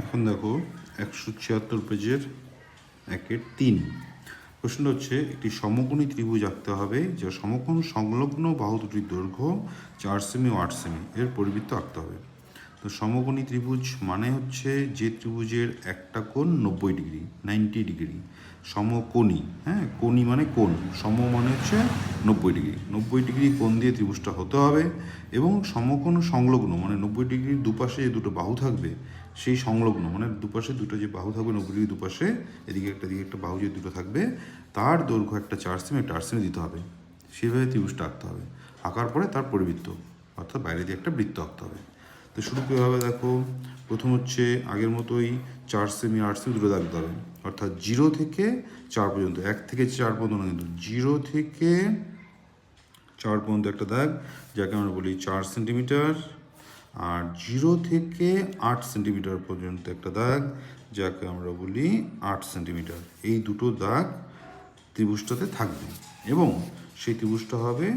এখন দেখো 176 পেজের 1-3 প্রশ্নটা হচ্ছে একটি সমকোণী ত্রিভুজ আঁকতে হবে যা সমকোণ সংলগ্ন বাহু দুটির দৈর্ঘ্য 4 সেমি ও 8 সেমি এর পরিবৃত্ত আঁকতে হবে। তো সমকোণী ত্রিভুজ মানে হচ্ছে যে ত্রিভুজের একটা কোণ 90 ডিগ্রি 90 ডিগ্রি সমকোণী, হ্যাঁ কোণী মানে কোণ, সম মানে হচ্ছে 90 ডিগ্রি 90 ডিগ্রি কোণ দিয়ে ত্রিভুজটা হতে হবে এবং সমকোণ সংলগ্ন মানে 90 ডিগ্রির দুপাশে যে দুটো বাহু থাকবে সেই সংলগ্ন মানে দুপাশে দুটো যে বাহু থাকবে 90 ডিগ্রি দুপাশে এদিকে একটা বাহু যে দুটো থাকবে তার দৈর্ঘ্য একটা 4 সেমি একটা 8 সেমি দিতে হবে। সেভাবে ত্রিভুজটা আঁকতে হবে। আঁকার পরে তার পরিবৃত্ত অর্থাৎ বাইরে দিয়ে একটা বৃত্ত আঁকতে হবে। তো শুরু কীভাবে দেখো, প্রথম হচ্ছে আগের মতোই 4 সেমি 8 সেমি দুটো দাগ দিতে হবে, অর্থাৎ 0 থেকে 4 পর্যন্ত, 1 থেকে 4 পর্যন্ত না, কিন্তু 0 থেকে 4 পর্যন্ত একটা দাগ যাকে আমরা বলি 4 সেন্টিমিটার, আর 0 থেকে 8 সেন্টিমিটার পর্যন্ত একটা দাগ যাকে আমরা বলি 8 সেন্টিমিটার। এই দুটো দাগ ত্রিভুজটাতে থাকবে এবং সেই ত্রিভুজটা হবে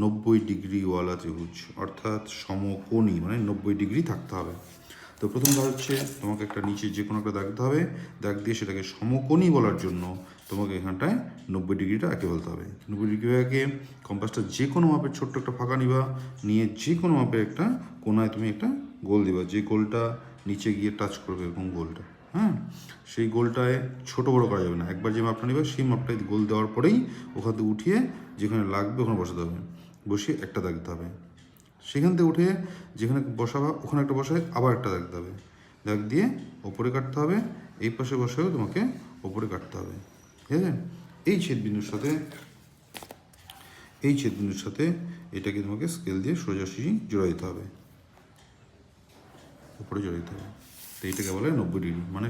90 ডিগ্রিওয়ালা ত্রিভুজ, অর্থাৎ সমকোণী মানে 90 ডিগ্রি থাকতে হবে। তো প্রথম কাজ হচ্ছে তোমাকে একটা নিচে যে কোনো একটা দাগ দিতে হবে, দাগ দিয়ে সেটাকে সমকোণী বলার জন্য তোমাকে এখানটায় 90 ডিগ্রিটা এঁকে বলতে হবে। 90 ডিগ্রি এঁকে কম্পাসটা যে কোনো মাপের ছোট্ট একটা ফাঁকা নিবা, নিয়ে যে কোনো মাপের একটা কোণায় তুমি একটা গোল দিবা, যে গোলটা নিচে গিয়ে টাচ করবে এরকম গোলটা, হ্যাঁ সেই গোলটায় ছোটো বড়ো করা যাবে না, একবার যে মাপটা নেবে সেই মাপটায় গোল দেওয়ার পরেই ওখান থেকে উঠিয়ে যেখানে লাগবে ওখানে বসাতে হবে, বসিয়ে একটা দাগ দিতে হবে। সেখান থেকে উঠে যেখানে বসাবা ওখানে একটা বসায় আবার একটা দাগ দিতে হবে, দাগ দিয়ে ওপরে কাটতে হবে, এই পাশে বসায়ও তোমাকে ওপরে কাটতে হবে, ঠিক আছে। এই ছেদবিন্দুর সাথে এটাকে তোমাকে স্কেল দিয়ে সোজাসুজি জোড়া দিতে হবে, উপরে জোড়া দিতে হবে। তো এইটাকে বলে 90 ডিগ্রি মানে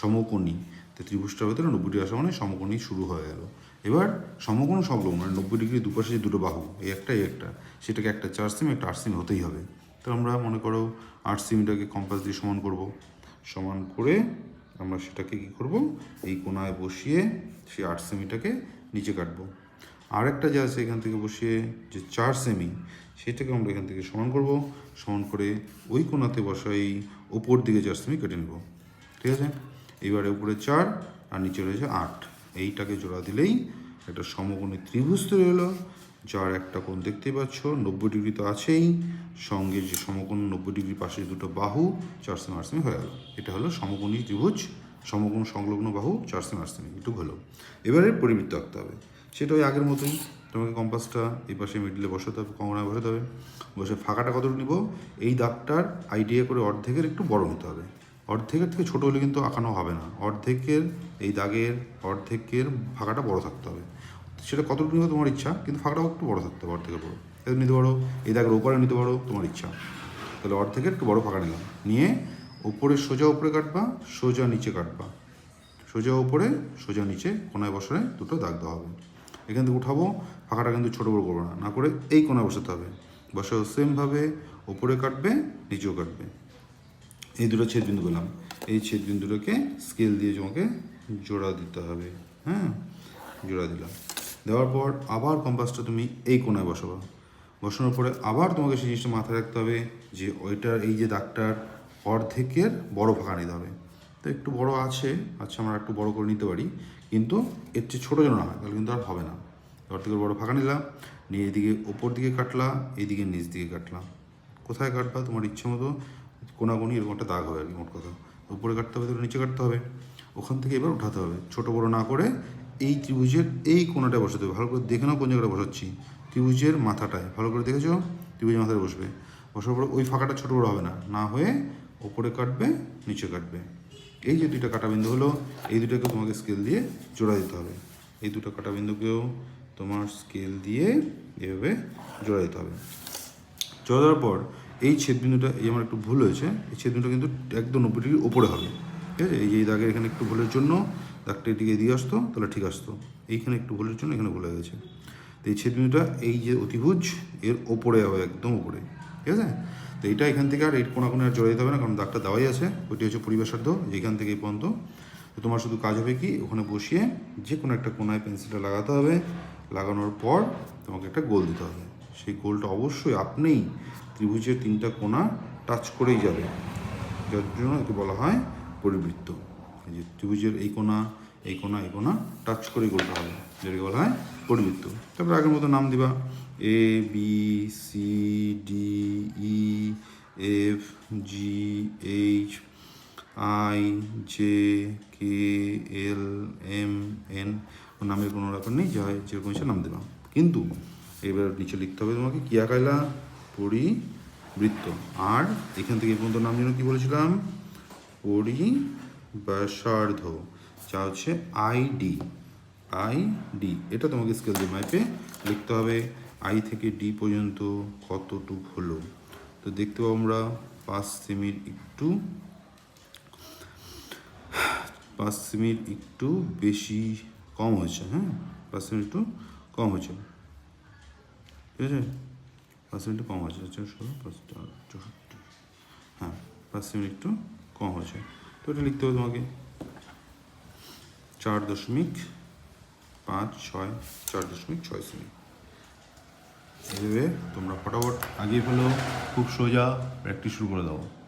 সমকোণী। তো ত্রিভুজটার ভেতরে 90 ডিগ্রি আসা মানে সমকোণী শুরু হয়ে গেল। এবার সমকোণ সংলগ্ন মানে 90 ডিগ্রি দুপাশে যে দুটো বাহু এই একটা সেটাকে একটা 4 সেমি একটা 8 সেমি হতেই হবে। তো আমরা মনে করো 8 সেমিটাকে কম্পাস দিয়ে সমান করব, সমান করে আমরা সেটাকে কী করব, এই কোণায় বসিয়ে সেই 8 সেমিটাকে নিচে কাটবো। আরেকটা যে আছে এখান থেকে বসিয়ে যে 4 সেমি সেটাকে আমরা এখান থেকে সমান করব, সমান করে ওই কোণাতে বসাই ওপর দিকে 4 সেমি কেটে নেব, ঠিক আছে। এবারে উপরে 4 আর নিচে রয়েছে 8, এইটাকে জোড়া দিলেই একটা সমকোণী ত্রিভুজ তৈরি হলো, যার একটা কোণ দেখতেই পাচ্ছ 90 ডিগ্রি তো আছেই, সঙ্গে যে সমকোণ 90 ডিগ্রি পাশে দুটো বাহু 4 সেমি 8 সেমি হয়ে গেল। এটা হলো সমকোণী ত্রিভুজ, সমকোণ সংলগ্ন বাহু 4 সেমি 8 সেমি, এটুকু হলো। এবারে পরিবৃত্ত আঁকতে হবে, সেটা ওই আগের মতোই, তোমাকে কম্পাসটা এই পাশে মিডলে বসাতে হবে, কোণায় বসাতে হবে, বসে ফাঁকাটা কতটুকু নিব, এই দাগটার আইডিয়া করে অর্ধেকের একটু বড় নিতে হবে, অর্ধেকের থেকে ছোটো হলে কিন্তু আঁকানো হবে না, অর্ধেকের এই দাগের অর্ধেকের ফাঁকাটা বড় থাকতে হবে। সেটা কতটুকু নিবে তোমার ইচ্ছা, কিন্তু ফাঁকাটাও একটু বড় থাকতে হবে, অর্ধেকের বড় এটা নিতে পারো, এই দাগের ওপরে নিতে পারো, তোমার ইচ্ছা। তাহলে অর্ধেকের একটু বড় ফাঁকা নিলাম, নিয়ে ওপরে সোজা উপরে কাটবা, সোজা নিচে কাটবা, সোজা উপরে সোজা নিচে কোণায় বসায় দুটো দাগ দেওয়া হবে। এখান থেকে উঠাবো, ফাঁকাটা কিন্তু ছোটো বড়ো করবো না, না করে এই কোণায় বসাতে হবে, বসাও সেমভাবে ওপরে কাটবে নিচেও কাটবে। এই দুটো ছেদবিন্দু পেলাম, এই ছেদবিন্দুটাকে স্কেল দিয়ে তোমাকে জোড়া দিতে হবে, হ্যাঁ জোড়া দিলাম। দেওয়ার পর আবার কম্পাসটা তুমি এই কোণায় বসাবো, বসানোর পরে আবার তোমাকে সেই জিনিসটা মাথায় রাখতে হবে যে ওইটার এই যে দাগটার অর্ধেকের বড় ফাঁকা নিতে হবে। তো একটু বড় আছে, আচ্ছা আমরা একটু বড় করে নিতে পারি, কিন্তু এর চেয়ে ছোটো যেন না হয়, তাহলে কিন্তু আর হবে না। অর্ধেকের বড় ফাঁকা নিলাম, নিয়ে এদিকে ওপর দিকে কাটলা, এইদিকে নিচ দিকে কাটলাম, কোথায় কাটবা তোমার ইচ্ছে মতো, কোনাকুনি এরকম একটা দাগ হবে আর কি, মোট কথা। উপরে কাটতে হবে তাহলে নিচে কাটতে হবে, ওখান থেকে এবার উঠাতে হবে, ছোটো বড়ো না করে এই ত্রিভুজের এই কোণাটায় বসাতে হবে। ভালো করে দেখে নাও কোন জায়গাটা বসাচ্ছি, ত্রিভুজের মাথাটায় ভালো করে দেখেছো, ত্রিভুজের মাথায় বসবে, বসার পরে ওই ফাঁকাটা ছোটো বড়ো হবে না, না হয়ে ওপরে কাটবে নিচে কাটবে। এই যে দুইটা কাটা বিন্দু হলো, এই দুটাকে তোমাকে স্কেল দিয়ে জোড়া দিতে হবে, এই দুটো কাটা বিন্দুকেও তোমার স্কেল দিয়ে এভাবে জোড়া দিতে হবে। জোড়া দেওয়ার পর এই ছেদবিন্দুটা, এই আমার একটু ভুল হয়েছে, এই ছেদবিন্দুটা কিন্তু একদম 90 ডিগ্রি ওপরে হবে, ঠিক আছে। এই যে দাগের এখানে একটু ভুলের জন্য দাগটা এদিকে দিয়ে আসতো তাহলে ঠিক আসতো, এইখানে একটু ভুলের জন্য এখানে ভুল হয়ে গেছে। তো এই ছেদবিন্দুটা এই যে অতিভুজ এর ওপরে হবে, একদম ওপরে, ঠিক আছে। তো এইটা এখান থেকে আর এই কোণাকুণি আর জোড়া দিতে হবে না, কারণ দাগটা দেওয়াই আছে, ওইটি হচ্ছে পরিবেশার্ধ যেখান থেকে এই পর্যন্ত। তো তোমার শুধু কাজ হবে কি, ওখানে বসিয়ে যে কোনো একটা কোণায় পেন্সিলটা লাগাতে হবে, লাগানোর পর তোমাকে একটা গোল দিতে হবে, সেই গোলটা অবশ্যই আপনিই ত্রিভুজের 3টা কোণা টাচ করেই যাবে, যার জন্য একে বলা হয় পরিবৃত্ত। এই যে ত্রিভুজের এই কোণা এই কোণা এই কোণা টাচ করে করতে হবে, যেটাকে বলা হয় পরিবৃত্ত। তারপর আগের মতো নাম দিবা, A B C D E F G H I J K L M N, নামের কোনো ব্যাপার নেই, যা হয় যেরকম ইচ্ছা নাম দিলাম। কিন্তু এবার নিচে লিখতে হবে তোমাকে কিয়া কায়লা পরিবৃত্ত। আর এখান থেকে এই পর্যন্ত নাম যেন কী বলেছিলাম, পরিব্যাসার্ধ, যা হচ্ছে আইডি। আইডি এটা তোমাকে স্কেল দিয়ে মাইপে লিখতে হবে। আই থেকে ডি পর্যন্ত কতটুক হলো, তো দেখতে পাবো আমরা 5 সেমির একটু বেশি কম হয়েছে। হ্যাঁ, 5 সেমি একটু কম হয়েছে, ঠিক আছে, 5 সেমি কম হয়েছে, 64, হ্যাঁ 5 সেমি একটু কম হয়েছে। তো এটা লিখতে হবে তোমাকে 4.56, 4.6 সেমি। এইভাবে তোমরা ফটাফট আগিয়ে ফেলো, খুব সোজা প্র্যাকটিস শুরু করে দাও।